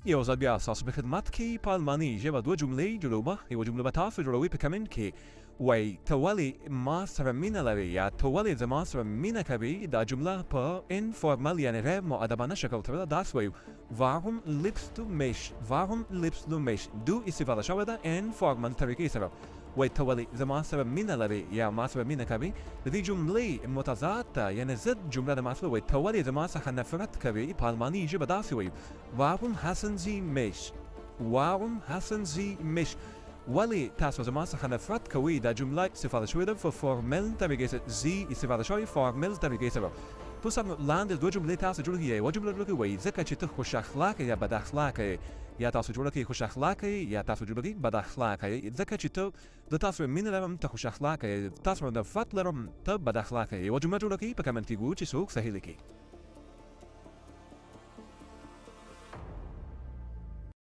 یو ځل بیا ستاسو په خدمت کې په الماني ژبه دوه جملې جوړومه. یوه جمله به تاسو جوړوئ په کمنټ کې وایي ته ولې ما سره مینه لرې یا ته ولې زما سره مینه کوې. دا جمله په انفورمل یعنې غیر مؤدبانه شکل سره داسې وایو Warum liebst du mich? Warum liebst du mich? دو استفاده شوې ده انفورمل طریقې سره. وایي ته ولې زما سره مینه لرې یا ما سره مینه کوې. د دې جملې متضاد ته یعنې ضد جمله د ماته وایي ته ولې زما څخه نفرت کوې. په الماني ژبه داسې وایو Warum hassen Sie mich? Warum hassen Sie mich? ولې تاسو زما څخه نفرت کوئ. دا جمله استفاده شوې ده په فورمل طریقې سره. زی استفاده شوې فورمل طریقې سره. دوستان لاندې دوه جملې تاسو جوړ کړئ. یوه جمله جوړ کړئ وایي ځکه چې ته خوش اخلاقه یا بد اخلاقه یې. یا تاسو جوړ کړئ خوش اخلاقه یا تاسو جوړ کړئ بد اخلاقه یې. ځکه چې ته د تاسو مینه لرم ته خوش اخلاقه یې. تاسو نفرت لرم ته بد اخلاقه یې. یوه جمله جوړ کړئ په کمنټ کې ګورئ چې څوک صحیح لیکي.